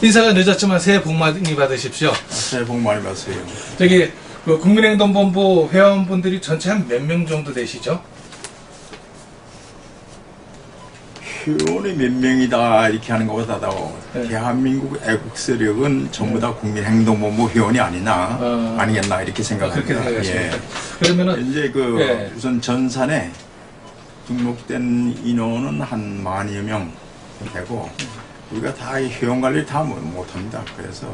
인사가 늦었지만 새해 복 많이 받으십시오. 새해 복 많이 받으세요. 저기 그 국민행동본부 회원분들이 전체 한 몇 명 정도 되시죠? 회원이 몇 명이다 이렇게 하는 것보다도 네. 대한민국 애국 세력은 전부 다 국민행동본부 회원이 아니겠나 이렇게 생각합니다. 그렇게 생각하십니까? 예. 그러면은 이제 예. 우선 전산에 등록된 인원은 한 10,000여 명 되고 우리가 다 회원 관리를 다 못합니다. 그래서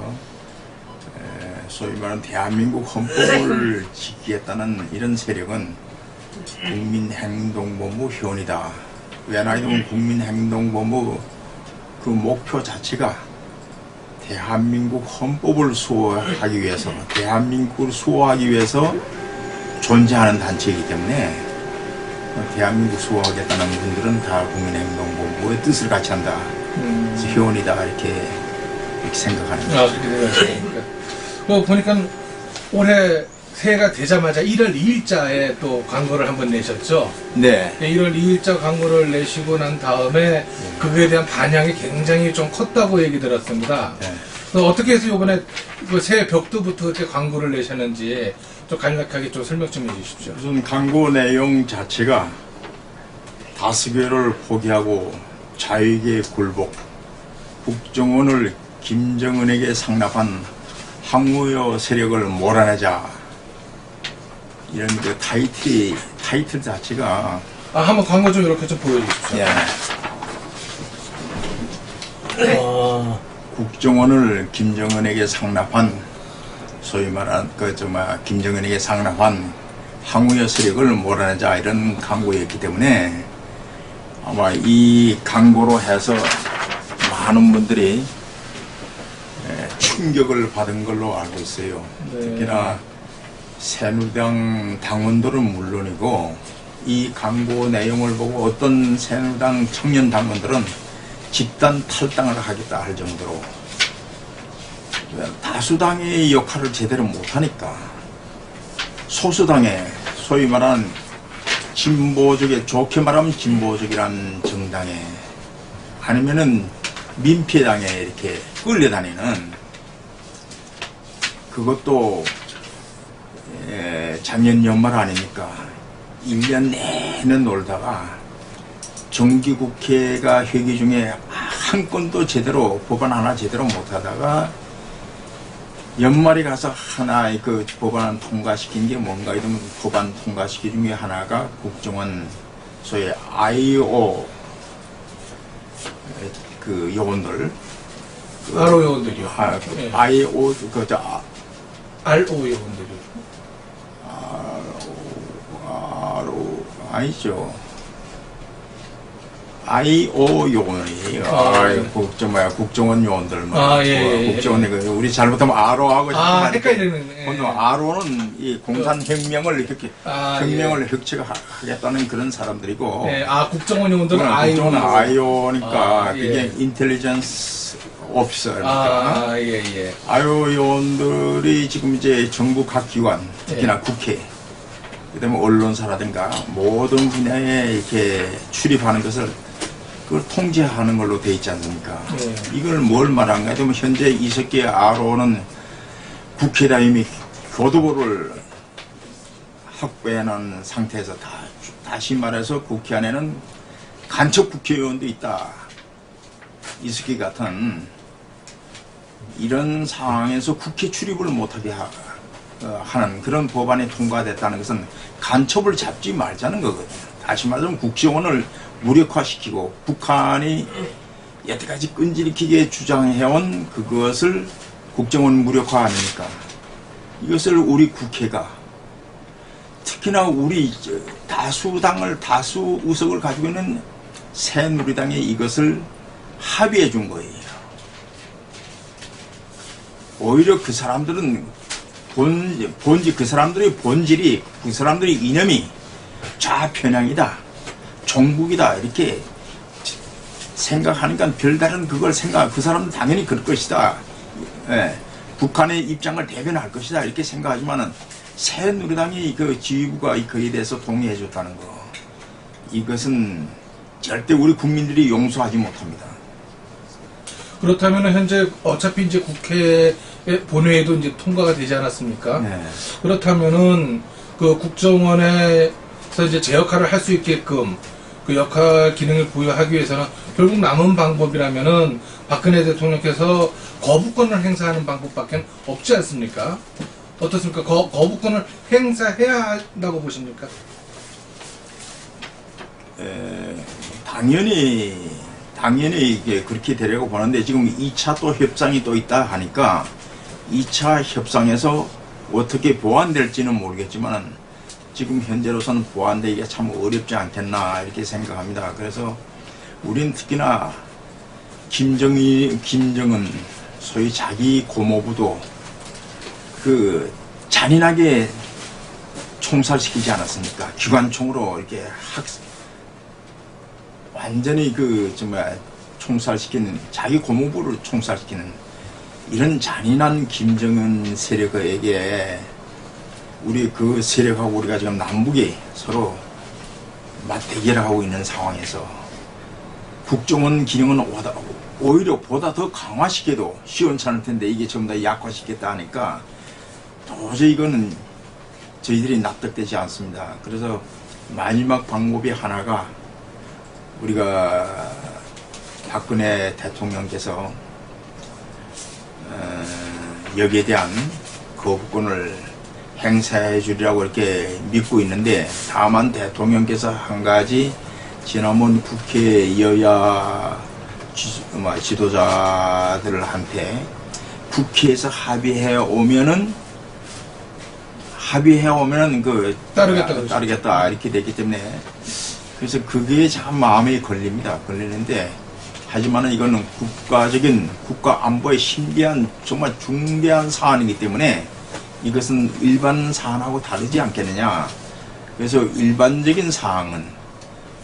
소위 말하는 대한민국 헌법을 지키겠다는 이런 세력은 국민행동본부 회원이다. 왜냐하면 국민행동본부 그 목표 자체가 대한민국 헌법을 수호하기 위해서 대한민국을 수호하기 위해서 존재하는 단체이기 때문에 대한민국 수호하겠다는 분들은 다 국민행동본부의 뜻을 같이 한다. 그래서 회원이다 이렇게 생각하는 거죠. 그렇게 생각하십니까? 보니까 올해 새해가 되자마자 1월 2일자에 또 광고를 한번 내셨죠? 네. 1월 2일자 광고를 내시고 난 다음에 그거에 대한 반향이 굉장히 좀 컸다고 얘기 들었습니다. 네. 어떻게 해서 이번에 그 새해 벽두부터 이렇게 광고를 내셨는지 좀 간략하게 좀 설명 좀 해주십시오. 우선 광고 내용 자체가 다스교를 포기하고 자유계의 굴복, 국정원을 김정은에게 상납한 항우여 세력을 몰아내자 이런 그 타이틀 자체가 한번 광고 좀 이렇게 좀 보여주십시오. 예. 국정원을 김정은에게 상납한 소위 말한 김정은에게 상납한 항우여 세력을 몰아내자 이런 광고였기 때문에 아마 이 광고로 해서 많은 분들이 충격을 받은 걸로 알고 있어요. 네. 특히나 새누리당 당원들은 물론이고 이 광고 내용을 보고 어떤 새누리당 청년 당원들은 집단 탈당을 하겠다 할 정도로 다수당의 역할을 제대로 못하니까 소수당의 소위 말하는 진보적의 좋게 말하면 진보적이란 정당에 아니면은 민피당에 이렇게 끌려다니는 그것도 작년 연말 아닙니까? 1년 내내 놀다가 정기국회가 회기 중에 한 건도 제대로 법안 하나 제대로 못하다가 연말에 가서 하나 그 법안 통과시킨 게 뭔가 이러면 법안 통과시킨 중에 하나가 국정원 소위 IO 그 요원들 RO 요원들이요. 예. IO RO 요원들이요. 아니죠. IO 요원이에요. 국정원 요원들. 국정원이 우리 잘못하면 RO하고 헷갈리는. RO는 이 공산혁명을 이렇게 혁명을 혁책하겠다는 그런 사람들이고. 국정원 요원들은 국정원은 IO니까 예. 그게 인텔리전스 오피서니까. IO 요원들이 지금 이제 정부 각 기관, 특히나 국회. 그다음에 언론사라든가 모든 분야에 이렇게 출입하는 것을 그걸 통제하는 걸로 돼 있지 않습니까? 이걸 뭘 말한가 하면 현재 이석기 RO는 국회에다 이미 교도보를 확보해놓은 상태에서 다시 말해서 국회 안에는 간첩 국회의원도 있다. 이석기 같은 이런 상황에서 국회 출입을 못하게 하는 그런 법안이 통과됐다는 것은 간첩을 잡지 말자는 거거든요. 다시 말하면 국정원을 무력화시키고 북한이 여태까지 끈질기게 주장해온 그것을 국정원 무력화 아닙니까? 이것을 우리 국회가 특히나 우리 다수 의석을 가지고 있는 새누리당에 이것을 합의해 준 거예요. 오히려 그 사람들은 그 사람들의 이념이 좌편향이다, 종북이다 이렇게 생각하니까 별다른 그걸 그 사람은 당연히 그럴 것이다. 북한의 입장을 대변할 것이다 이렇게 생각하지만은 새누리당이 그 지휘부가 그에 대해서 동의해 줬다는 거, 이것은 절대 우리 국민들이 용서하지 못합니다. 그렇다면 현재 어차피 이제 국회 본회의도 이제 통과가 되지 않았습니까? 네. 그렇다면은 그 국정원에서 이제 제 역할을 할 수 있게끔 그 역할 기능을 부여하기 위해서는 결국 남은 방법이라면은 박근혜 대통령께서 거부권을 행사하는 방법밖에 없지 않습니까? 어떻습니까? 거부권을 행사해야 한다고 보십니까? 당연히 이게 그렇게 되려고 보는데 지금 2차 또 협상이 또 있다 하니까 2차 협상에서 어떻게 보완될지는 모르겠지만 지금 현재로서는 보완되기가 참 어렵지 않겠나 이렇게 생각합니다. 그래서 우린 특히나 김정은 소위 자기 고모부도 그 잔인하게 총살시키지 않았습니까? 기관총으로 이렇게 완전히 그 정말 총살시키는 자기 고모부를 총살시키는 이런 잔인한 김정은 세력에게 우리 그 세력하고 우리가 지금 남북이 서로 맞대결하고 있는 상황에서 국정원 기능은 오히려 보다 더 강화시켜도 시원찮을 텐데 이게 전부 다 약화시켰다 하니까 도저히 이거는 저희들이 납득되지 않습니다. 그래서 마지막 방법이 하나가 우리가 박근혜 대통령께서 여기에 대한 거부권을 행사해 주리라고 이렇게 믿고 있는데 다만 대통령께서 한 가지 지난번 국회 여야 지도자들한테 국회에서 합의해 오면은 그 따르겠다 이렇게 됐기 때문에 그래서 그게 참 마음에 걸리는데 하지만은 이거는 국가 안보의 신비한 정말 중대한 사안이기 때문에 이것은 일반 사안하고 다르지 않겠느냐. 그래서 일반적인 사항은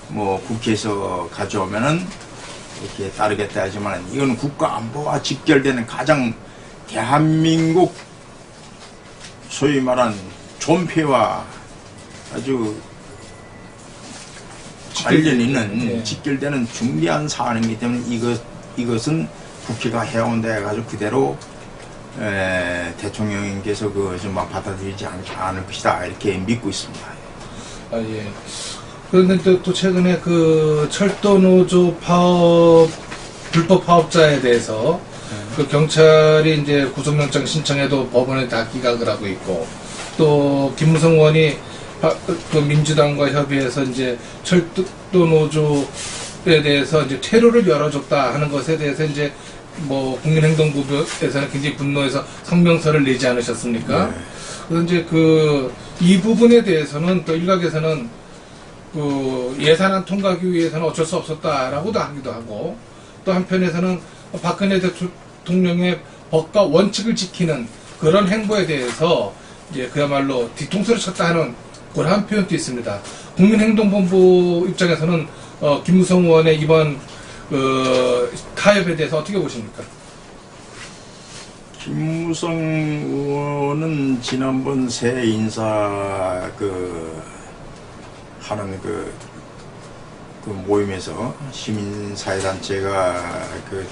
뭐 국회에서 가져오면은 이렇게 따르겠다 하지만 이건 국가 안보와 직결되는 가장 대한민국 소위 말한 존폐와 아주 관련 있는 직결되는 중대한 사안이기 때문에 이것은 국회가 해온다 해가지고 그대로 대통령님께서 좀 받아들이지 않을 것이다 이렇게 믿고 있습니다. 아 예. 그런데 또 최근에 그 철도 노조 불법 파업자에 대해서 그 경찰이 이제 구속영장 신청해도 법원에 다 기각을 하고 있고 또 김무성 의원이 그 민주당과 협의해서 이제 철도 노조에 대해서 이제 퇴로를 열어줬다 하는 것에 대해서 이제 뭐 국민행동부에서는 굉장히 분노해서 성명서를 내지 않으셨습니까? 네. 그래서 이제 이 부분에 대해서는 또 일각에서는 그 예산안 통과하기 위해서는 어쩔 수 없었다라고도 하기도 하고 또 한편에서는 박근혜 대통령의 법과 원칙을 지키는 그런 행보에 대해서 이제 그야말로 뒤통수를 쳤다 하는 그런 표현도 있습니다. 국민행동본부 입장에서는 김무성 의원의 이번 타협에 대해서 어떻게 보십니까? 김무성 의원은 지난번 새 인사 하는 그 모임에서 시민사회단체가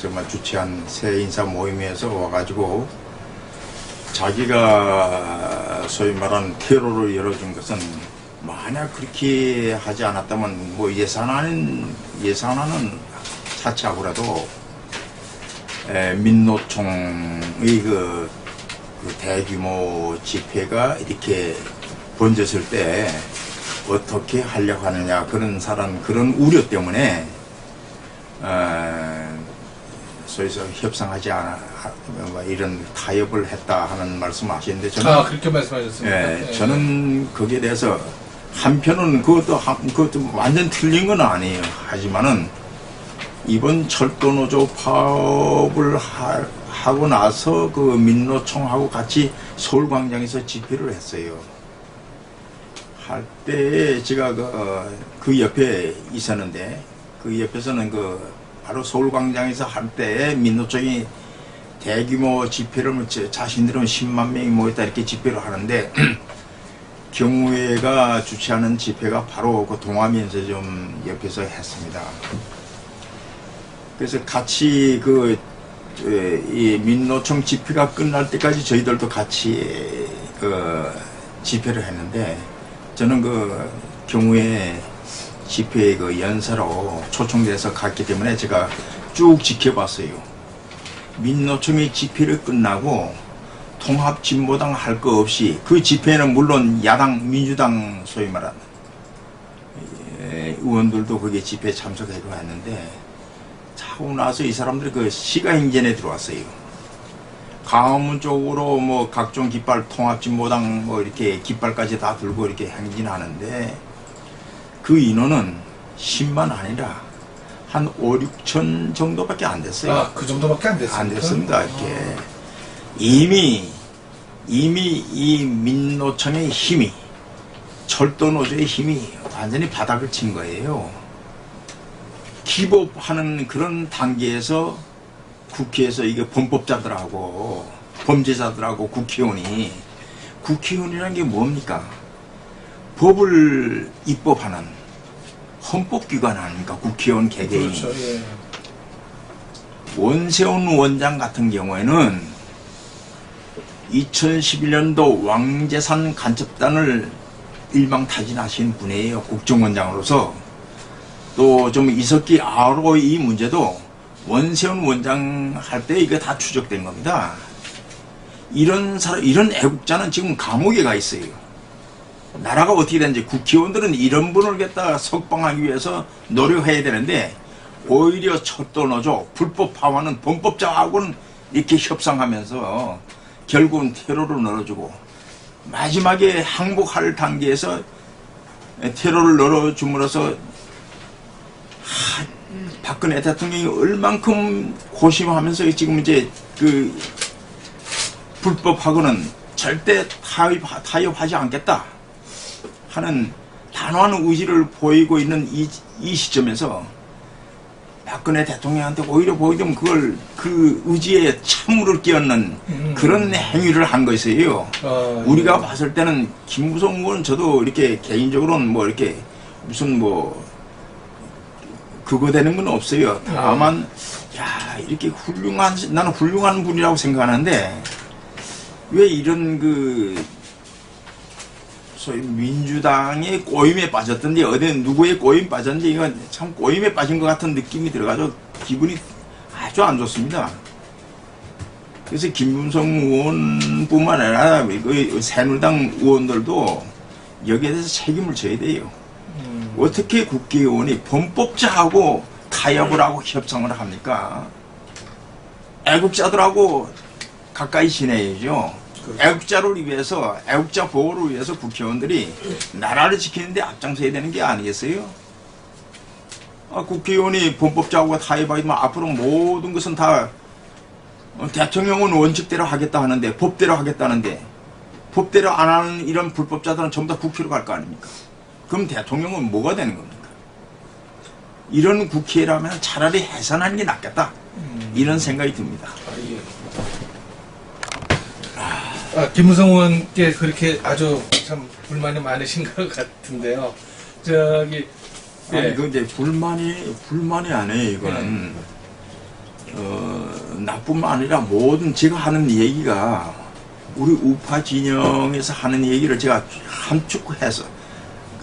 정말 주최한 새 인사 모임에서 와가지고 자기가 소위 말하는 퇴로를 열어준 것은 만약 그렇게 하지 않았다면 뭐 예산안은 차치하고라도 민노총의 그 대규모 집회가 이렇게 번졌을 때 어떻게 하려고 하느냐 그런 우려 때문에 소위서 협상하지 않아 이런 타협을 했다 하는 말씀하시는데 저는 그렇게 말씀하셨습니다. 예, 저는 거기에 대해서 한편은 그것도 완전 틀린 건 아니에요. 하지만은 이번 철도노조 파업을 하고 나서 그 민노총하고 같이 서울광장에서 집회를 했어요. 할 때 제가 그 옆에 있었는데 그 옆에서는 바로 서울광장에서 할 때 민노총이 대규모 집회를 자신들은 10만 명이 모였다 이렇게 집회를 하는데 경우회가 주최하는 집회가 바로 그 동아면에서 좀 옆에서 했습니다. 그래서 같이 이 민노총 집회가 끝날 때까지 저희들도 같이 집회를 했는데, 저는 그 경우에 집회의 그 연사로 초청돼서 갔기 때문에 제가 쭉 지켜봤어요. 민노총의 집회를 끝나고 통합진보당 할 거 없이, 그 집회는 물론 야당 민주당 소위 말하는 의원들도 거기에 집회에 참석하기로 했는데, 하고 나서 이 사람들이 그 시가행전에 들어왔어요. 광화문 쪽으로 뭐 각종 깃발, 통합진보당 뭐 이렇게 깃발까지 다 들고 이렇게 행진하는데, 그 인원은 10만 아니라 한 5, 6천 정도밖에 안 됐어요. 아, 그 정도밖에 안 됐습니까? 안 됐습니다. 이렇게. 이미 이 민노총의 힘이, 철도노조의 힘이 완전히 바닥을 친 거예요. 기법하는 그런 단계에서 국회에서 이게 범법자들하고 범죄자들하고 국회의원이라는 게 뭡니까? 법을 입법하는 헌법기관 아닙니까? 국회의원 개개인이. 그렇죠, 예. 원세훈 원장 같은 경우에는 2011년도 왕재산 간첩단을 일망타진하신 분이에요. 국정원장으로서. 또 좀 있었기 아로 이 문제도 원세훈 원장 할 때 이거 다 추적된 겁니다. 이런 애국자는 지금 감옥에 가 있어요. 나라가 어떻게 되는지, 국회의원들은 이런 분을 갖다가 석방하기 위해서 노력해야 되는데, 오히려 철도노조, 불법 파워는 범법자하고는 이렇게 협상하면서 결국은 테러를 넣어주고, 마지막에 항복할 단계에서 테러를 넣어줌으로써 박근혜 대통령이 얼만큼 고심하면서 지금 이제 그 불법하고는 절대 타협하지 않겠다 하는 단호한 의지를 보이고 있는 이 시점에서 박근혜 대통령한테 오히려 보이면 그걸 그 의지에 찬물을 끼얹는 그런 행위를 한 것이에요. 우리가 봤을 때는 김무성 의원은 저도 이렇게 개인적으로는 뭐 이렇게 무슨 뭐 그거 되는 건 없어요. 다만 야, 이렇게 나는 훌륭한 분이라고 생각하는데, 왜 이런 그 소위 민주당의 꼬임에 빠졌던지, 어디 누구의 꼬임 빠졌는지, 이건 참 꼬임에 빠진 것 같은 느낌이 들어가지고 기분이 아주 안 좋습니다. 그래서 김문성 의원뿐만 아니라 그 새누리당 의원들도 여기에 대해서 책임을 져야 돼요. 어떻게 국회의원이 범법자하고 타협을 하고 협상을 합니까? 애국자들하고 가까이 지내야죠. 애국자를 위해서, 애국자 보호를 위해서 국회의원들이 나라를 지키는데 앞장서야 되는 게 아니겠어요? 국회의원이 범법자하고 타협하기만 앞으로 모든 것은 다 대통령은 원칙대로 하겠다 하는데, 법대로 하겠다는데, 법대로 안 하는 이런 불법자들은 전부 다 국회로 갈 거 아닙니까? 그럼 대통령은 뭐가 되는 겁니까? 이런 국회라면 차라리 해산하는 게 낫겠다. 이런 생각이 듭니다. 김무성 의원께 그렇게 아주 참 불만이 많으신 것 같은데요. 저기, 예. 아니, 그 이제 불만이 아니에요, 이거는. 나뿐만 아니라 모든 제가 하는 얘기가 우리 우파 진영에서 하는 얘기를 제가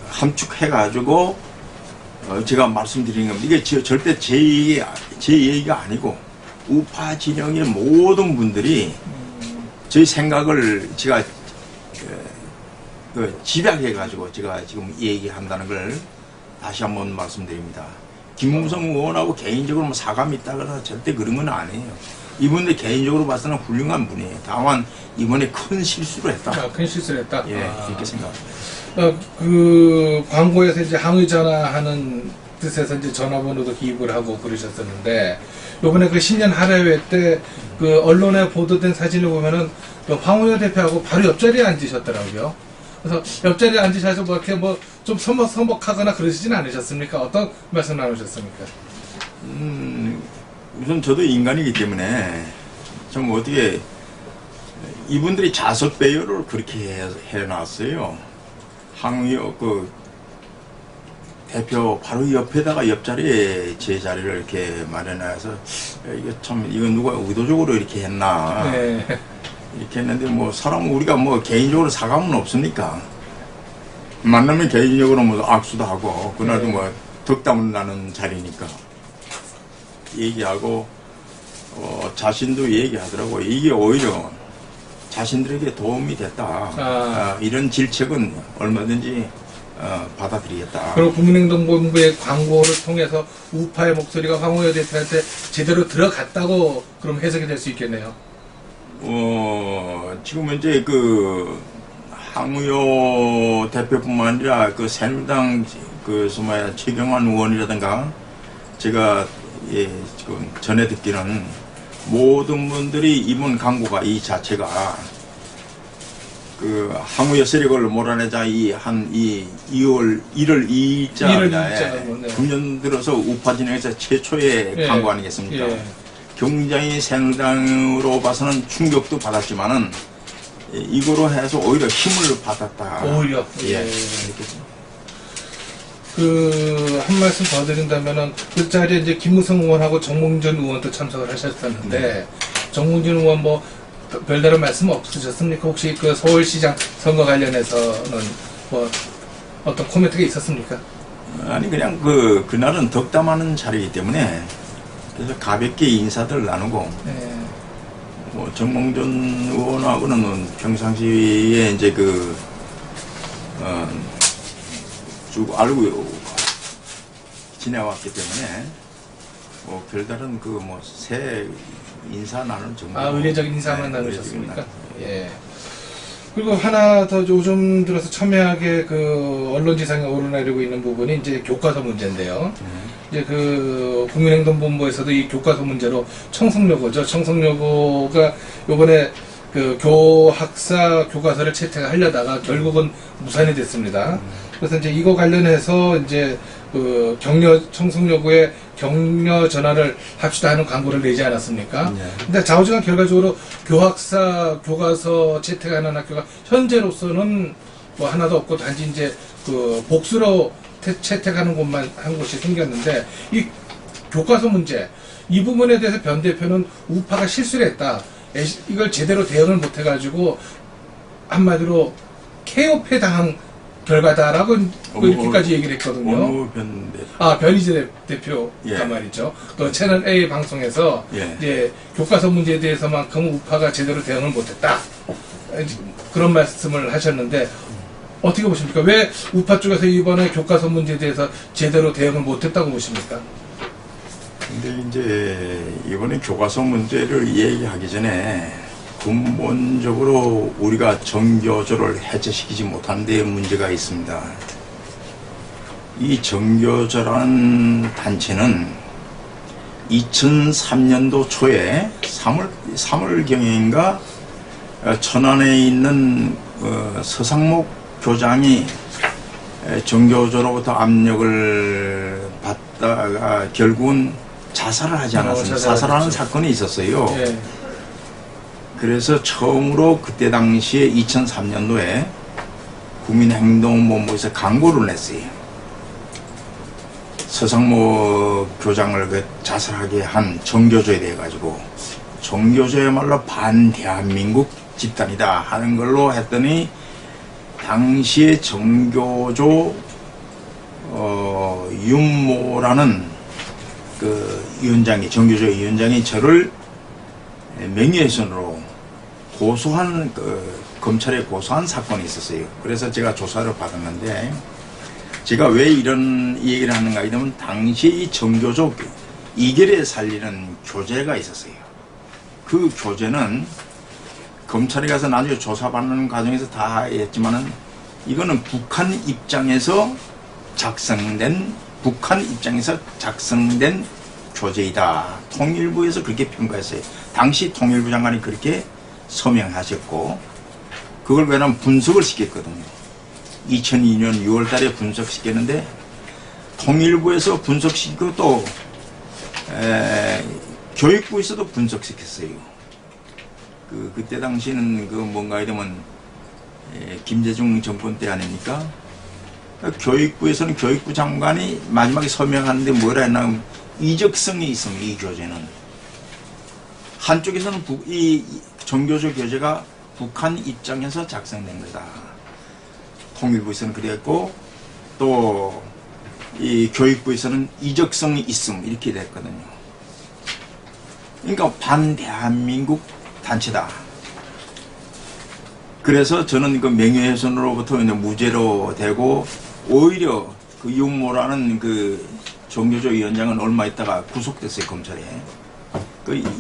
함축해가지고 제가 말씀드리는 겁니다. 이게 절대 제 얘기가 아니고 우파 진영의 모든 분들이 저희 생각을 제가 집약해가지고 제가 지금 얘기한다는 걸 다시 한번 말씀드립니다. 김무성 의원하고 개인적으로 사감이 있다거나 절대 그런 건 아니에요. 이분들 개인적으로 봐서는 훌륭한 분이에요. 다만 이번에 큰 실수를 했다. 큰 실수를 했다? 예, 그렇게 생각합니다. 그 광고에서 이제 항의 전화하는 뜻에서 이제 전화번호도 기입을 하고 그러셨었는데, 요번에 그 신년 할애회 때 그 언론에 보도된 사진을 보면은 그 황운여 대표하고 바로 옆자리에 앉으셨더라고요. 그래서 옆자리에 앉으셔서 뭐 이렇게 뭐 좀 서먹하거나 그러시진 않으셨습니까? 어떤 말씀 나누셨습니까? 우선 저도 인간이기 때문에 좀 어떻게 이분들이 자석 배열을 그렇게 해놨어요. 항의어 대표 바로 옆에다가 옆자리에 제 자리를 이렇게 마련해서 이거 참 이거 누가 의도적으로 이렇게 했나 네. 이렇게 했는데 뭐 사람 우리가 뭐 개인적으로 사과는 없으니까 만나면 개인적으로 뭐 악수도 하고 그날도 네. 뭐 덕담을 나는 자리니까 얘기하고 자신도 얘기하더라고. 이게 오히려 자신들에게 도움이 됐다. 이런 질책은 얼마든지 받아들이겠다. 그리고 국민행동본부의 광고를 통해서 우파의 목소리가 황우여 대표한테 제대로 들어갔다고 그럼 해석이 될 수 있겠네요. 지금 현재 그 황우여 대표뿐만 아니라 그 새누리당 그 최경환 의원이라든가 제가 지금 전에 듣기는 모든 분들이 이번 광고가 이 자체가 그 황우여 세력을 몰아내자 이 1월 2일자에 금년 들어서 우파 진영에서 최초의 광고 아니겠습니까? 굉장히 새누리당으로 봐서는 충격도 받았지만은 이거로 해서 오히려 힘을 받았다. 오히려 한 말씀 더 드린다면은 그 자리에 이제 김무성 의원하고 정몽준 의원도 참석을 하셨었는데 정몽준 의원 뭐 별다른 말씀 없으셨습니까? 혹시 그 서울시장 선거 관련해서는 뭐 어떤 코멘트가 있었습니까? 아니 그냥 그날은 덕담하는 자리이기 때문에 그래서 가볍게 인사들 나누고 뭐 정몽준 의원하고는 평상시에 이제 쭉 알고 지내왔기 때문에 뭐 별다른 새 인사 나눌 정도. 의례적인 인사만 나누셨습니까? 예. 그리고 하나 더 요즘 들어서 첨예하게 언론지상에 오르내리고 있는 부분이 이제 교과서 문제인데요. 이제 국민행동본부에서도 이 교과서 문제로 청송여고죠. 청송여고가 요번에 교학사 교과서를 채택하려다가 결국은 무산이 됐습니다. 그래서 이제 이거 관련해서 이제 청송여고에 격려 전화를 합시다 하는 광고를 내지 않았습니까? 근데 좌우지간 결과적으로 교학사 교과서 채택하는 학교가 현재로서는 뭐 하나도 없고 단지 이제 복수로 채택하는 곳만 한 곳이 생겼는데 이 교과서 문제 이 부분에 대해서 변 대표는 우파가 실수를 했다. 이걸 제대로 대응을 못 해가지고 한마디로 케어패 당한 결과다라고 이렇게까지 얘기를 했거든요. 변희재 대표가 말이죠. 또 채널 A 방송에서 이제 교과서 문제에 대해서만큼 우파가 제대로 대응을 못했다. 그런 말씀을 하셨는데 어떻게 보십니까? 왜 우파 쪽에서 이번에 교과서 문제에 대해서 제대로 대응을 못했다고 보십니까? 근데 이제 이번에 교과서 문제를 얘기하기 전에 근본적으로 우리가 정교조를 해체시키지 못한 데 문제가 있습니다. 이 정교조라는 단체는 2003년도 초에 3월경인가 천안에 있는 서상목 교장이 정교조로부터 압력을 받다가 결국은 자살을 하지 않았습니다. 자살하는 사건이 있었어요. 그래서 처음으로 그때 당시에 2003년도에 국민행동본부에서 광고를 냈어요. 서상목 교장을 자살하게 한 정교조에 대해 가지고 정교조야말로 반대한민국 집단이다 하는 걸로 했더니 당시에 정교조 윤모라는 위원장이 정교조 위원장이 저를 명예훼손으로 고소한 검찰에 고소한 사건이 있었어요. 그래서 제가 조사를 받았는데 제가 왜 이런 얘기를 하는가 하면 당시 이 정교조 이결에 살리는 교재가 있었어요. 그 교재는 검찰에 가서 나중에 조사받는 과정에서 다 했지만은 이거는 북한 입장에서 작성된 교재이다. 통일부에서 그렇게 평가했어요. 당시 통일부 장관이 그렇게 서명하셨고 그걸 왜냐면 분석을 시켰거든요. 2002년 6월 달에 분석시켰는데 통일부에서 분석시키고 또 교육부에서도 분석시켰어요. 그때 당시는 뭔가 이러면 김대중 정권 때 아닙니까? 교육부에서는 교육부 장관이 마지막에 서명하는데 뭐라 했나, 이적성이 있습니다. 이 교재는. 한쪽에서는 이 정교조 교재가 북한 입장에서 작성된 거다. 통일부에서는 그랬고, 또 이 교육부에서는 이적성이 있음 이렇게 됐거든요. 그러니까 반대한민국 단체다. 그래서 저는 그 명예훼손으로부터 무죄로 되고, 오히려 그 윤모라는 그 정교조 위원장은 얼마 있다가 구속됐어요, 검찰에.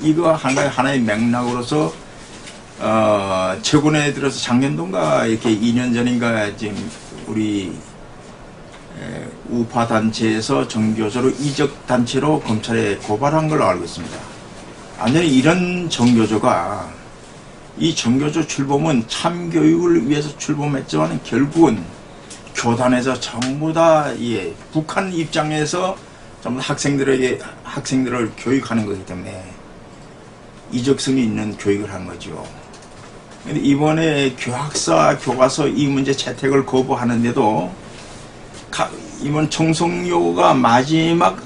이거 하나의 맥락으로서 최근에 들어서 작년도인가 이렇게 2년 전인가 지금 우리 우파 단체에서 정교조로 이적 단체로 검찰에 고발한 걸로 알고 있습니다. 완전히 이런 정교조가, 이 정교조 출범은 참교육을 위해서 출범했지만 결국은 교단에서 전부 다 북한 입장에서 전부 학생들을 교육하는 거기 때문에 이적성이 있는 교육을 한 거죠. 근데 이번에 교학사 교과서 이 문제 채택을 거부하는데도 이번 청송여고가 마지막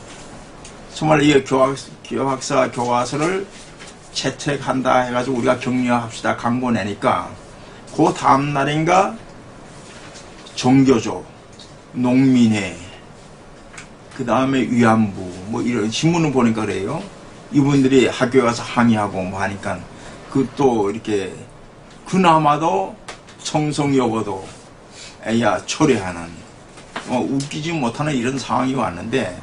정말 이 교학사 교과서를 채택한다 해가지고 우리가 격려합시다 광고 내니까 그 다음날인가 정교조, 농민회, 그 다음에 위안부 뭐 이런 신문을 보니까 그래요. 이분들이 학교에 가서 항의하고 뭐 하니까 그 또 이렇게 그나마도 청송여고도 애야 초래하는 웃기지 못하는 이런 상황이 왔는데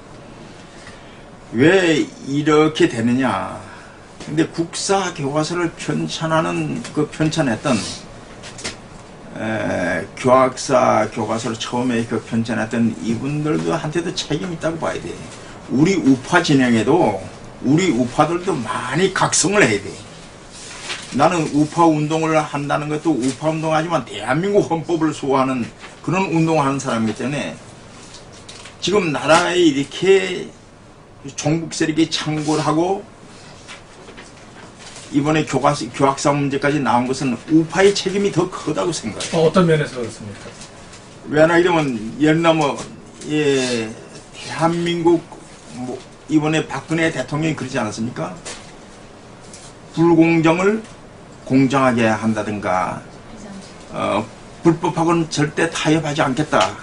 왜 이렇게 되느냐. 근데 국사 교과서를 편찬했던 교학사 교과서를 처음에 편찬했던 이분들도 한테도 책임이 있다고 봐야 돼. 우리 우파 진영에도 우리 우파들도 많이 각성을 해야 돼. 나는 우파 운동을 한다는 것도 우파 운동하지만 대한민국 헌법을 수호하는 그런 운동을 하는 사람이기 때문에 지금 나라에 이렇게 종북 세력이 창궐 하고 이번에 교학사 문제까지 나온 것은 우파의 책임이 더 크다고 생각해요. 어떤 면에서 그렇습니까? 왜냐 이러면 옛날 대한민국 이번에 박근혜 대통령이 그러지 않았습니까? 불공정을 공정하게 한다든가 불법하고는 절대 타협하지 않겠다.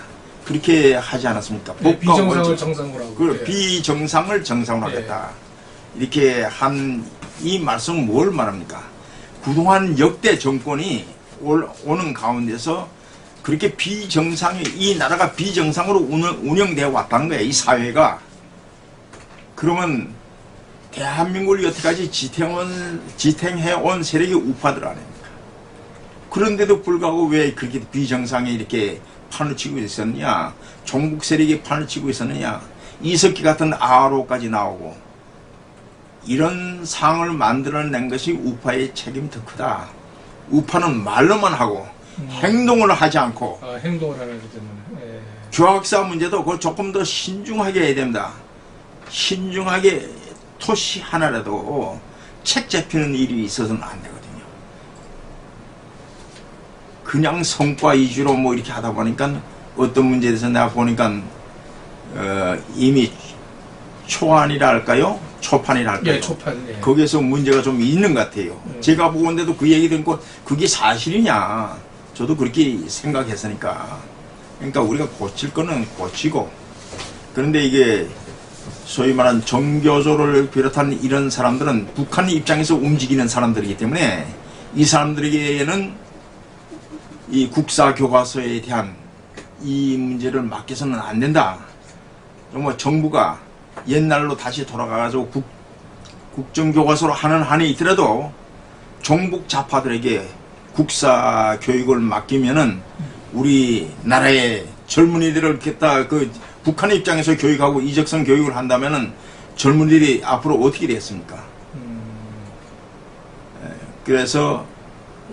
그렇게 하지 않았습니까? 네, 비정상을 정상으로 하고. 네. 비정상을 정상으로 하겠다. 이렇게 한 이 말씀은 뭘 말합니까? 그동안 역대 정권이 오는 가운데서 그렇게 이 나라가 비정상으로 운영되어 왔다는 거예요. 이 사회가. 그러면 대한민국을 여태까지 지탱해온 세력이 우파들 아닙니까? 그런데도 불구하고 왜 그렇게 비정상에 이렇게 판을 치고 있었느냐? 종북 세력이 판을 치고 있었느냐? 이석기 같은 아로까지 나오고 이런 상을 만들어낸 것이 우파의 책임이 더 크다. 우파는 말로만 하고 행동을 하지 않고 행동을 하기 때문에 교학사 문제도 그걸 조금 더 신중하게 해야 됩니다. 신중하게 토시 하나라도 책 잡히는 일이 있어서는 안 되거든요. 그냥 성과 위주로 뭐 이렇게 하다 보니까 어떤 문제에 대해서 내가 보니까 이미 초안이라 할까요? 초판이라 할까요? 예, 초판. 예. 거기에서 문제가 좀 있는 것 같아요. 제가 보건데도 그 얘기 듣고 그게 사실이냐? 저도 그렇게 생각했으니까. 그러니까 우리가 고칠 거는 고치고. 그런데 이게 소위 말한 정교조를 비롯한 이런 사람들은 북한 입장에서 움직이는 사람들이기 때문에 이 사람들에게는 이 국사 교과서에 대한 이 문제를 맡겨서는 안 된다. 정말 정부가 옛날로 다시 돌아가가지고 국정교과서로 하는 한이 있더라도 종북 좌파들에게 국사 교육을 맡기면은 우리 나라의 젊은이들을 갖다 북한의 입장에서 교육하고 이적성 교육을 한다면은 젊은이들이 앞으로 어떻게 되겠습니까? 그래서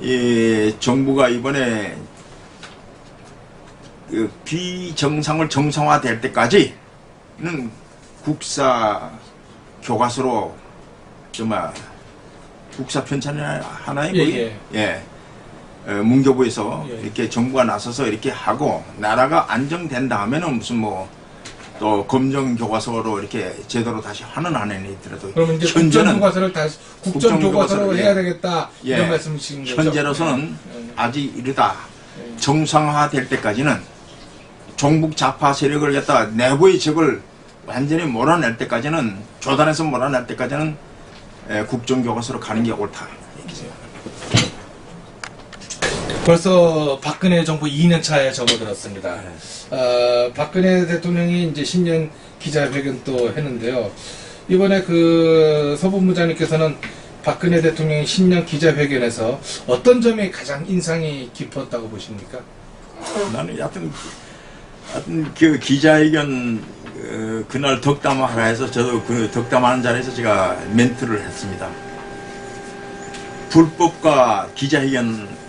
이 정부가 이번에 비정상을 정상화될 때까지는 국사 교과서로 정말 국사 편찬을 하나의 예. 문교부에서 이렇게 정부가 나서서 이렇게 하고 나라가 안정된 다음에는 무슨 뭐 또 검정 교과서로 이렇게 제대로 다시 하는 안에는 있더라도 그러면 이제 국정교과서를 다시 국정교과서로 해야 되겠다 이런 말씀이신 거죠? 현재로서는 아직 이르다. 정상화 될 때까지는 종북 좌파 세력을 갖다 내부의 적을 완전히 몰아낼 때까지는 조단에서 몰아낼 때까지는 국정교과서로 가는 게 옳다. 벌써 박근혜 정부 2년 차에 접어들었습니다. 박근혜 대통령이 이제 신년 기자회견 또 했는데요. 이번에 그 서본부장님께서는 박근혜 대통령의 신년 기자회견에서 어떤 점이 가장 인상이 깊었다고 보십니까? 나는 하여튼 그 기자회견 그날 덕담하라 해서 저도 그 덕담하는 자리에서 제가 멘트를 했습니다. 불법과 기자회견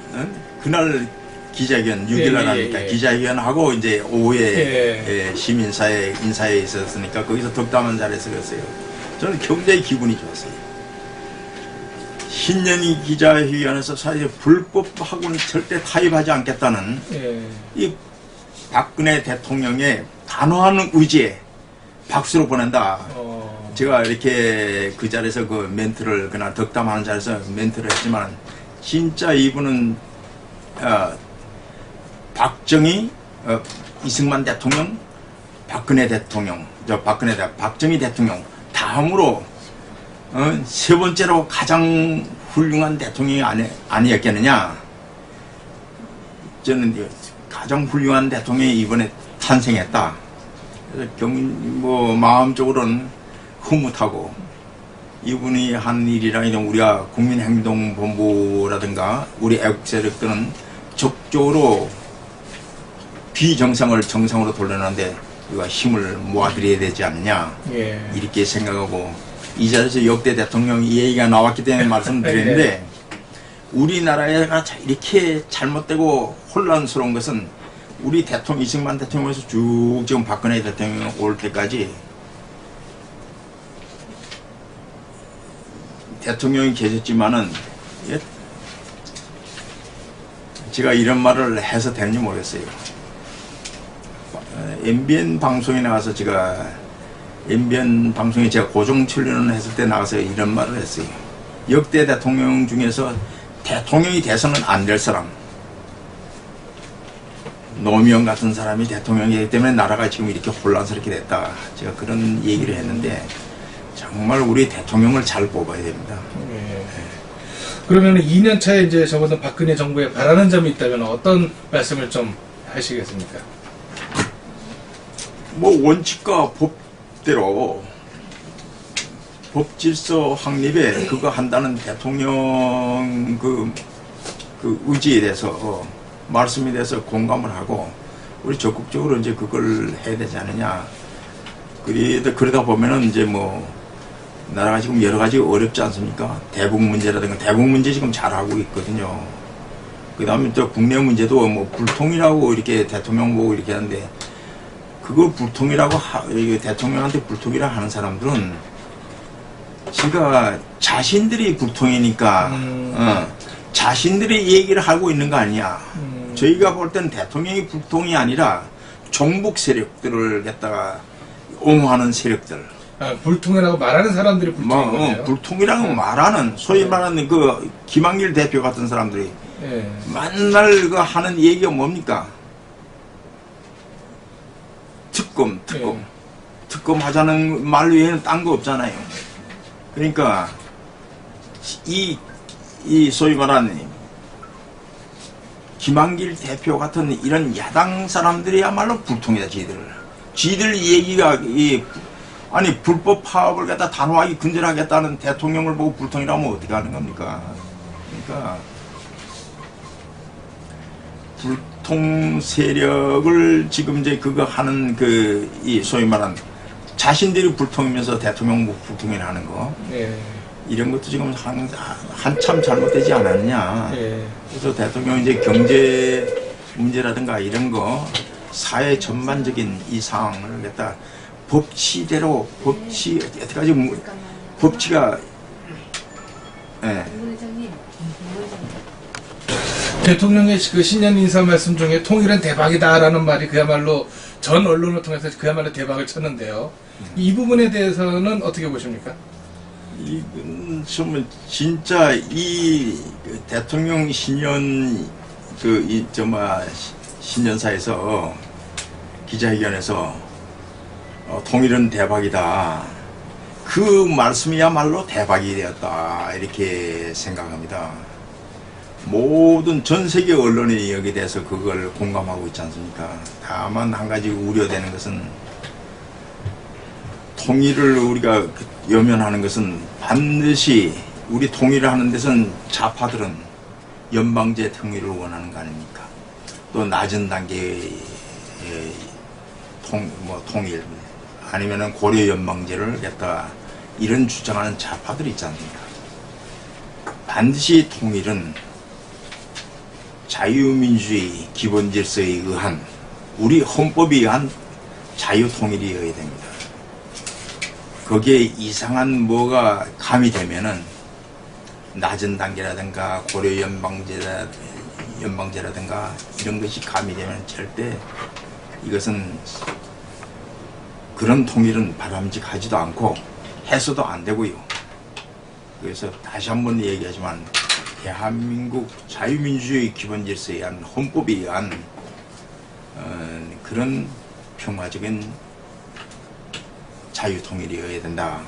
그날 기자회견 6일날 하니까 기자회견하고 이제 오후에 시민사회 인사회에 있었으니까 거기서 덕담한 자리에서 그랬어요. 저는 굉장히 기분이 좋았어요. 신년이 기자회견에서 사실 불법하고는 절대 타협하지 않겠다는 이 박근혜 대통령의 단호한 의지에 박수로 보낸다. 제가 이렇게 그 자리에서 그 멘트를 그날 덕담하는 자리에서 멘트를 했지만 진짜 이분은 박정희, 이승만 대통령, 박근혜 대통령, 박정희 대통령 다음으로 세 번째로 가장 훌륭한 대통령이 아니었겠느냐. 저는 가장 훌륭한 대통령이 이번에 탄생했다. 그래서 마음적으로는 흐뭇하고 이분이 한 일이랑 우리가 국민행동본부라든가 우리 애국 세력들은 적극적으로 비정상을 정상으로 돌려놓는데 우리가 힘을 모아드려야 되지 않느냐 이렇게 생각하고 이 자리에서 역대 대통령 이 얘기가 나왔기 때문에 말씀드리는데 우리나라가 이렇게 잘못되고 혼란스러운 것은 우리 대통령 이승만 대통령에서 쭉 지금 박근혜 대통령 올 때까지 대통령이 계셨지만은 제가 이런 말을 해서 되는지 모르겠어요. MBN 방송에 나가서 MBN 방송에 제가 고정 출연을 했을 때 나가서 이런 말을 했어요. 역대 대통령 중에서 대통령이 돼서는 안 될 사람, 노무현 같은 사람이 대통령이기 때문에 나라가 지금 이렇게 혼란스럽게 됐다. 제가 그런 얘기를 했는데 정말 우리 대통령을 잘 뽑아야 됩니다. 그러면 2년 차에 이제 접어든 박근혜 정부에 바라는 점이 있다면 어떤 말씀을 좀 하시겠습니까? 뭐 원칙과 법대로 법 질서 확립에 그거 한다는 대통령 그 의지에 대해서 말씀에 대해서 공감을 하고 우리 적극적으로 이제 그걸 해야 되지 않느냐. 그러다 보면은 이제 나라가 지금 여러 가지 어렵지 않습니까? 대북 문제라든가 대북 문제 지금 잘하고 있거든요. 그 다음에 또 국내 문제도 불통이라고 이렇게 대통령 보고 이렇게 하는데 그거 불통이라고 대통령한테 불통이라 하는 사람들은 지가 자신들이 불통이니까 자신들이 얘기를 하고 있는 거 아니야. 저희가 볼 땐 대통령이 불통이 아니라 종북 세력들을 갖다가 옹호하는 세력들. 불통이라고 말하는 사람들이 불통인 거예요? 불통이라고 말하는 소위 말하는 그 김한길 대표 같은 사람들이 맨날 하는 얘기가 뭡니까? 특검 하자는 말 외에는 딴 거 없잖아요. 그러니까 이 소위 말하는 김한길 대표 같은 이런 야당 사람들이야말로 불통이다. 지들 얘기가 아니 불법 파업을 갖다 단호하게 근절하겠다는 대통령을 보고 불통이라면 어떻게 하는 겁니까? 그러니까 불통 세력을 지금 이제 그거 하는 이 소위 말한 자신들이 불통이면서 대통령 불통이라 하는 거 이런 것도 지금 한참 잘못되지 않았냐. 그래서 대통령 이제 경제 문제라든가 이런 거 사회 전반적인 이 상황을 갖다 법치대로 여태까지 법치가 대통령의 그 신년 인사 말씀 중에 통일은 대박이다라는 말이 그야말로 전 언론을 통해서 그야말로 대박을 쳤는데요. 이 부분에 대해서는 어떻게 보십니까? 이건 정말 진짜 이 대통령 신년 신년사에서 기자회견에서 통일은 대박이다. 그 말씀이야말로 대박이 되었다 이렇게 생각합니다. 모든 전 세계 언론이 여기에 대해서 그걸 공감하고 있지 않습니까? 다만 한 가지 우려되는 것은 통일을 우리가 염원하는 것은 반드시 우리 통일을 하는 데서는 좌파들은 연방제 통일을 원하는 거 아닙니까? 또 낮은 단계의 통일 아니면은 고려 연방제를 갖다 이런 주장하는 좌파들이 있지 않습니까? 반드시 통일은 자유민주주의 기본 질서에 의한 우리 헌법에 의한 자유통일이어야 됩니다. 거기에 이상한 뭐가 가미되면은 낮은 단계라든가 고려 연방제라든가 이런 것이 가미되면 절대 이것은 그런 통일은 바람직하지도 않고 해서도 안 되고요. 그래서 다시 한번 얘기하지만 대한민국 자유민주주의 기본 질서에 의한 헌법에 의한 그런 평화적인 자유통일이어야 된다.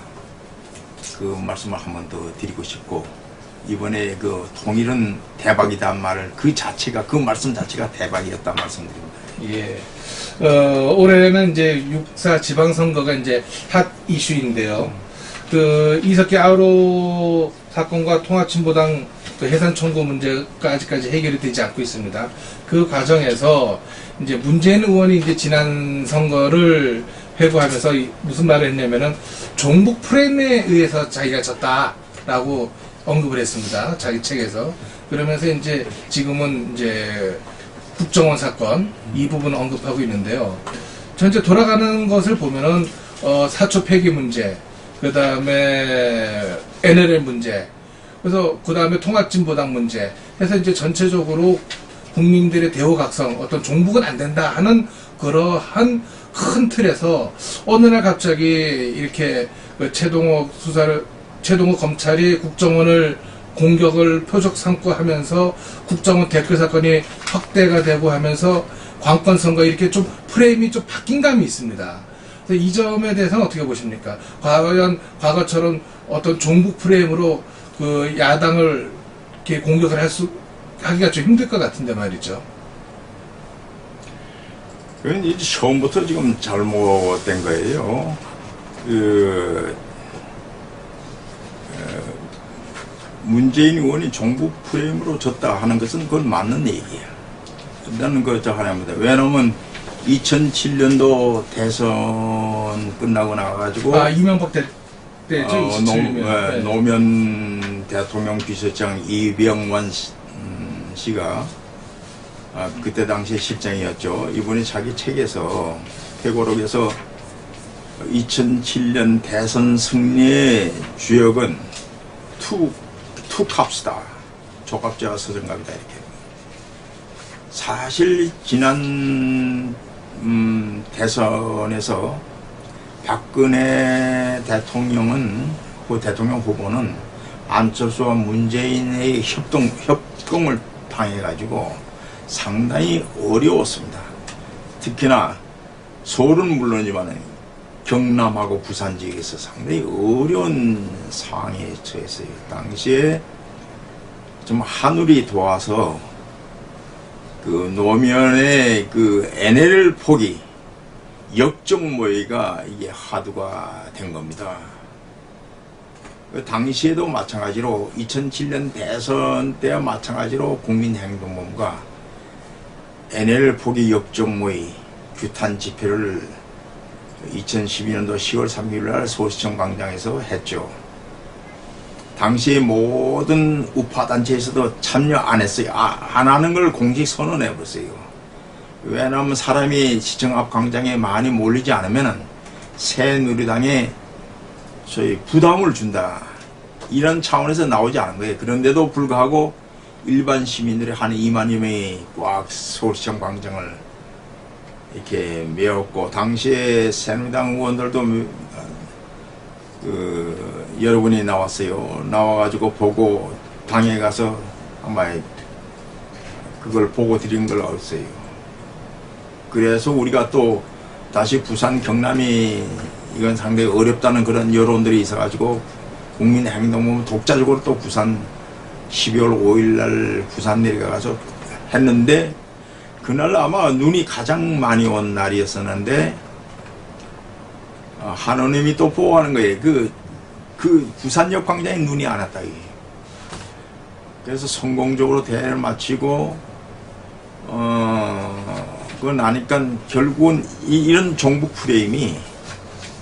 그 말씀을 한 번 더 드리고 싶고 이번에 그 통일은 대박이다 말을 그 말씀 자체가 대박이었다 말씀드립니다. 예. 올해는 이제 6.4 지방선거가 이제 핫 이슈인데요. 그 이석기 아우로 사건과 통합진보당 그 해산 청구 문제가 아직까지 해결이 되지 않고 있습니다. 그 과정에서 이제 문재인 의원이 이제 지난 선거를 회고하면서 무슨 말을 했냐면은 종북 프레임에 의해서 자기가 졌다라고 언급을 했습니다. 자기 책에서. 그러면서 이제 지금은 이제 국정원 사건 이 부분을 언급하고 있는데요. 전체 돌아가는 것을 보면은 사초 폐기 문제, 그 다음에 NLL 문제, 그래서 그 다음에 통합진보당 문제 해서 이제 전체적으로 국민들의 대호각성, 어떤 종북은 안 된다 하는 그러한 큰 틀에서 어느 날 갑자기 이렇게 최동호 검찰이 국정원을 공격을 표적 삼고 하면서 국정원 댓글 사건이 확대가 되고 하면서 관건 선거 이렇게 좀 프레임이 좀 바뀐 감이 있습니다. 그래서 이 점에 대해서는 어떻게 보십니까? 과거처럼 어떤 종북 프레임으로 그 야당을 이렇게 공격을 하기가 좀 힘들 것 같은데 말이죠. 그건 이제 처음부터 지금 잘못된 거예요. 문재인 의원이 종북 프레임으로 졌다 하는 것은 그건 맞는 얘기예요. 나는 그저 하나입니다. 왜냐면 2007년도 대선 끝나고 나가지고 이명박 때죠. 노무현 대통령 비서장 이병완 씨가 그때 당시에 실장이었죠. 이분이 자기 책에서 회고록에서 2007년 대선 승리의 주역은 투캅스다. 조갑제와 서정갑이다. 이렇게. 사실 지난 대선에서 박근혜 대통령 후보는 안철수와 문재인의 협동을 당해가지고 상당히 어려웠습니다. 특히나 서울은 물론이지만 경남하고 부산 지역에서 상당히 어려운 상황에 처했어요. 당시에 좀 하늘이 도와서 그 노무현의 그 NL 포기 역적 모의가 이게 화두가 된 겁니다. 그 당시에도 마찬가지로 2007년 대선 때와 마찬가지로 국민행동본부가 NL 포기 역적 모의 규탄 집회를 2012년도 10월 3일 날 서울시청 광장에서 했죠. 당시 모든 우파단체에서도 참여 안 했어요. 안 하는 걸 공식 선언해버렸어요. 왜냐하면 사람이 시청 앞 광장에 많이 몰리지 않으면 새누리당에 저희 부담을 준다. 이런 차원에서 나오지 않은 거예요. 그런데도 불구하고 일반 시민들이 한 2만여 명이 꽉 서울시청 광장을 이렇게 메웠고, 당시에 새누리당 의원들도 여러분이 나왔어요. 나와가지고 보고 당에 가서 아마 그걸 보고 드린 걸 알았어요. 그래서 우리가 또 다시 부산 경남이 이건 상당히 어렵다는 그런 여론들이 있어가지고 국민행동본부 독자적으로 또 부산 12월 5일 날 부산 내려가서 했는데, 그날 아마 눈이 가장 많이 온 날이었었는데, 한원님이 또 보호하는 거예요. 그 부산역 광장에 눈이 안 왔다. 그래서 성공적으로 대회를 마치고, 그거 나니까 결국은 이런 종북 프레임이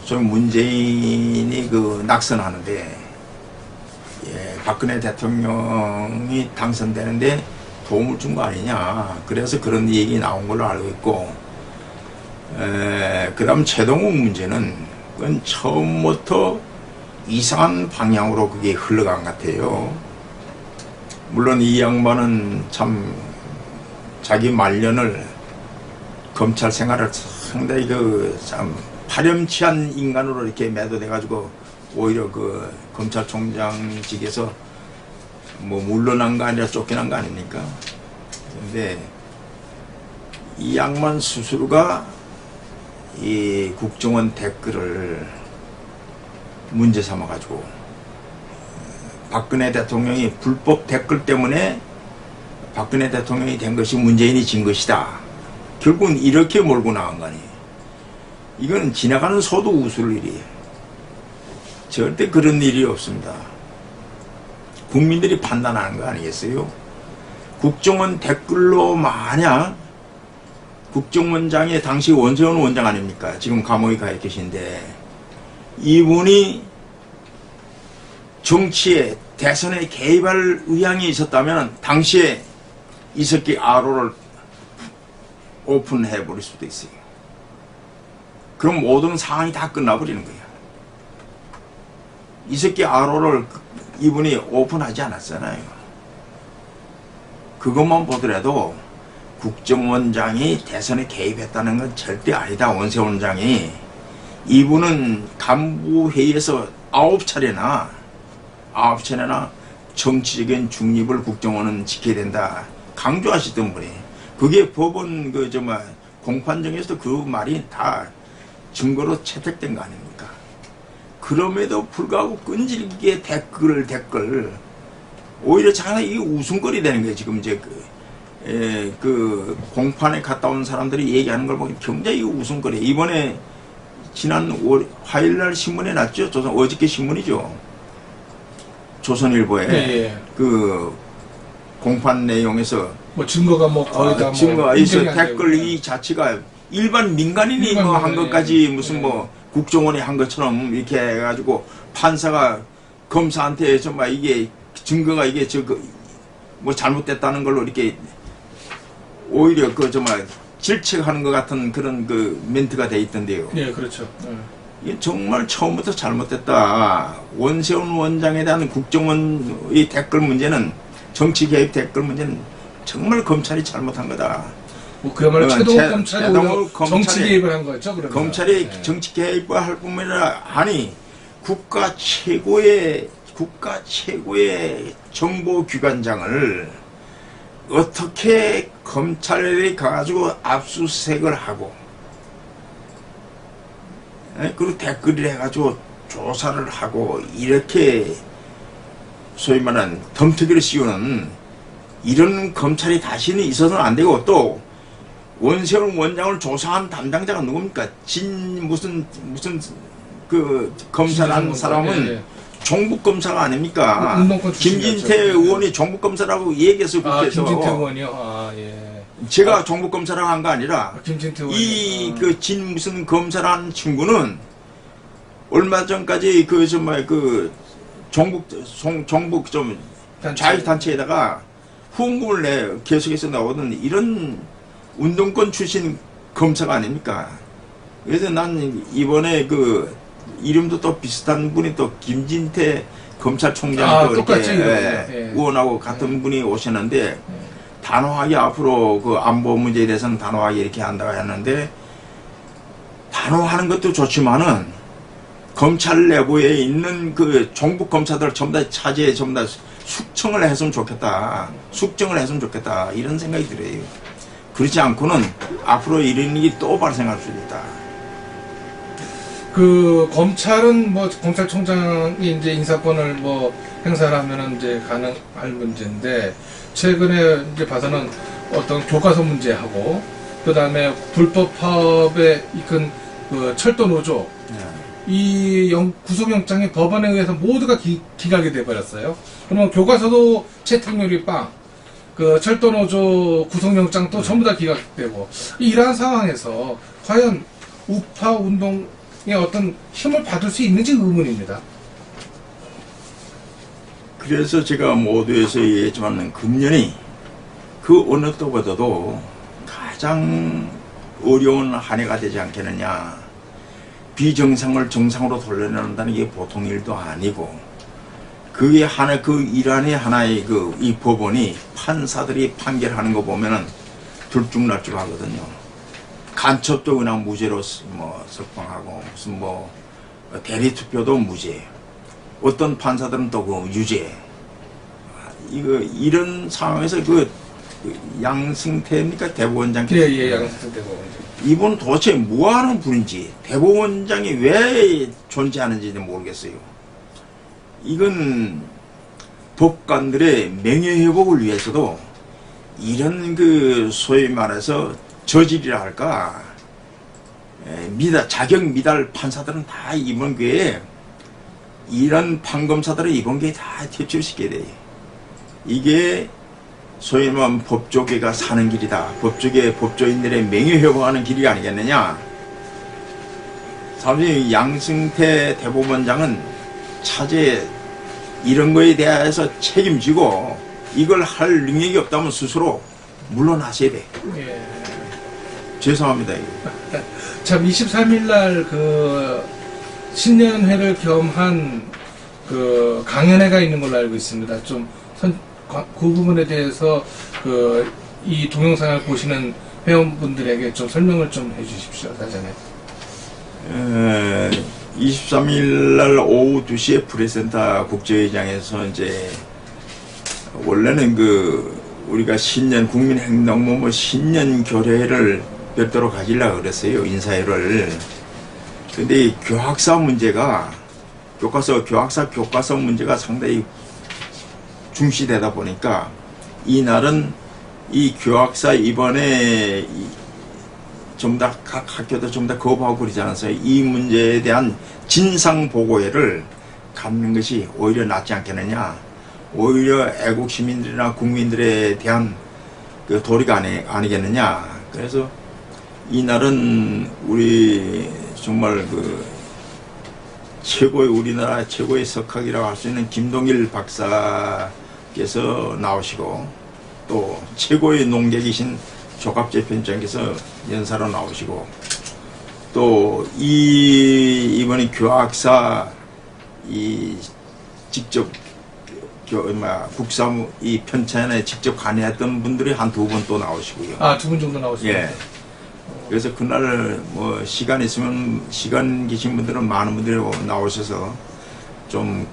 좀 문재인이 낙선하는데, 예, 박근혜 대통령이 당선되는데 도움을 준 거 아니냐. 그래서 그런 얘기 나온 걸로 알고 있고, 그 다음 최동욱 문제는 그건 처음부터 이상한 방향으로 그게 흘러간 것 같아요. 물론 이 양반은 참 자기 말년을 검찰 생활을 상당히 참 파렴치한 인간으로 이렇게 매도돼가지고 오히려 검찰총장직에서 물러난 거 아니라 쫓겨난 거 아닙니까? 근데 이 양반 스스로가 이 국정원 댓글을 문제 삼아가지고 박근혜 대통령이 불법 댓글 때문에 박근혜 대통령이 된 것이 문재인이 진 것이다. 결국은 이렇게 몰고 나간 거 아니에요. 이건 지나가는 소도 웃을 일이에요. 절대 그런 일이 없습니다. 국민들이 판단하는 거 아니겠어요? 국정원 댓글로 만약 국정원장의 당시 원세훈 원장 아닙니까? 지금 감옥에 가 계신데, 이분이 정치에 대선에 개입할 의향이 있었다면 당시에 이석기 RO를 오픈해 버릴 수도 있어요. 그럼 모든 상황이 다 끝나버리는 거예요. 이석기 RO를 이분이 오픈하지 않았잖아요. 그것만 보더라도 국정원장이 대선에 개입했다는 건 절대 아니다. 원세훈 원장이. 이분은 간부회의에서 9차례나 정치적인 중립을 국정원은 지켜야 된다 강조하시던 분이, 그게 법원 공판정에서도 그 말이 다 증거로 채택된 거 아닙니까? 그럼에도 불구하고 끈질기게 댓글 오히려 장난이 이게 웃음거리 되는 거예요. 지금 이제 공판에 갔다 온 사람들이 얘기하는 걸 보면 굉장히 웃음거리. 이번에 지난 화요일날 신문에 났죠. 어저께 신문이죠. 조선일보에 예. 공판 내용에서 증거가 거의 다 증거가 있어. 댓글 이 자체가 일반 민간인이 한 것까지 무슨 국정원이 한 것처럼 이렇게 해가지고 판사가 검사한테 정말 이게 증거가 이게 잘못됐다는 걸로 이렇게 오히려 정말 질책하는 것 같은 그런 멘트가 돼 있던데요. 네, 그렇죠. 이게 정말 처음부터 잘못됐다. 원세훈 원장에 대한 국정원의 댓글 문제는, 정치 개입 댓글 문제는 정말 검찰이 잘못한 거다. 그야말로 최동욱 검찰이 정치 개입을 한 거였죠. 그러면. 검찰이 정치 개입을 할 뿐만 아니라, 국가 최고의 정보기관장을 어떻게 검찰이 가가지고 압수수색을 하고, 그리고 댓글을 해가지고 조사를 하고, 이렇게 소위 말하는 덤터기를 씌우는 이런 검찰이 다시는 있어서는 안 되고, 또 원세훈 원장을 조사한 담당자가 누굽니까? 무슨 검사라는 사람은 종북검사가 아닙니까? 김진태 의원이 종북검사라고 얘기해서 국회에서. 김진태 의원이요? 예. 제가 종북검사라고 한 거 아니라, 김진태 의원이. 무슨 검사라는 친구는 얼마 전까지 종북 자유단체에다가 후원금을 계속해서 나오던 이런 운동권 출신 검사가 아닙니까? 그래서 난 이번에 이름도 또 비슷한 분이 또 김진태 검찰총장도 똑같이 이렇게 의원하고 같은 분이 오셨는데 단호하게 앞으로 그 안보 문제에 대해서는 단호하게 이렇게 한다고 했는데 단호하는 것도 좋지만은 검찰 내부에 있는 그 종북 검사들 전부 다 차지해 전부 다 숙청을 했으면 좋겠다. 숙정을 했으면 좋겠다. 이런 생각이 들어요. 그렇지 않고는 앞으로 이런 일이 또 발생할 수 있다. 그 검찰은 뭐 검찰총장이 이제 인사권을 뭐 행사를 하면은 이제 가능할 문제인데 최근에 이제 봐서는 어떤 교과서 문제하고 그 다음에 불법 파업에 이끈 그 철도 노조 이 구속영장이 법원에 의해서 모두가 기각이 돼버렸어요. 그러면 교과서도 채택률이 빵, 그 철도 노조 구속영장도 전부 다 기각되고 이러한 상황에서 과연 우파 운동의 어떤 힘을 받을 수 있는지 의문입니다. 그래서 제가 모두에서 얘기했지만 금년이 그 어느 때보다도 가장 어려운 한 해가 되지 않겠느냐. 비정상을 정상으로 돌려낸다는 게 보통 일도 아니고 그게 그 일환의 하나의 이 법원이 판사들이 판결하는 거 보면은 들쭉날쭉 하거든요. 간첩도 그냥 무죄로 뭐 석방하고 무슨 뭐 대리투표도 무죄. 어떤 판사들은 또 그 유죄. 이런 상황에서 그 양승태입니까? 대법원장. 예, 양승태 대법원장. 이분 도대체 뭐하는 분인지, 대법원장이 왜 존재하는지는 모르겠어요. 이건 법관들의 명예회복을 위해서도 이런 그 소위 말해서 저질이라 할까, 자격 미달 판사들은 다 이번 기회에 이런 판검사들은 이번 기회에 다 퇴출시켜야 돼. 이게 소위 말하면 법조계가 사는 길이다. 법조인들의 명예회복하는 길이 아니겠느냐. 사실 양승태 대법원장은 차제 이런 거에 대해서 책임지고 이걸 할 능력이 없다면 스스로 물러나셔야 돼. 예. 죄송합니다. 참 23일 날 그 신년회를 겸한 그 강연회가 있는 걸로 알고 있습니다. 그 부분에 대해서 이 동영상을 보시는 회원분들에게 좀 설명을 좀 해주십시오. 사전에. 23일 날 오후 2시에 프레센터 국제회장에서 이제 원래는 우리가 국민행동모 신년 교례를 별도로 가지려고 그랬어요. 인사회를. 근데 이 교학사 문제가 교학사 교과서 문제가 상당히 중시되다 보니까 이날은 이 교학사 이번에 전부 다 각 학교도 전부 다 거부하고 그러지 않았어요. 이 문제에 대한 진상보고회를 갖는 것이 오히려 낫지 않겠느냐. 오히려 애국 시민들이나 국민들에 대한 그 도리가 아니겠느냐. 그래서 이날은 우리 정말 우리나라 최고의 석학이라고 할 수 있는 김동일 박사께서 나오시고 또 최고의 농객이신 조갑재 편집장께서 연사로 나오시고 또 이번에 교학사 직접 국사무 이 편찬에 직접 관여했던 분들이 한 2분 또 나오시고요. 2분 정도 나오시고요. 예. 그래서 그날 시간 있으면 시간 계신 분들은 많은 분들이 나오셔서 좀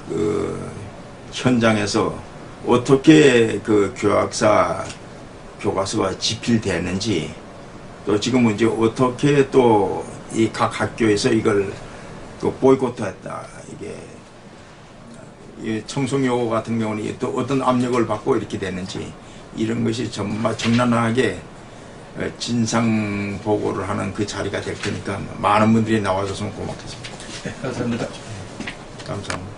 현장에서 어떻게 교학사 교과서가 집필되는지 또 지금 이제 어떻게 또 이 각 학교에서 이걸 보이콧했다. 이게 청송여고 같은 경우는 또 어떤 압력을 받고 이렇게 되는지 이런 것이 정말 적나라하게 진상 보고를 하는 그 자리가 될 테니까 많은 분들이 나와줘서 고맙겠습니다. 네, 감사합니다. 감사합니다.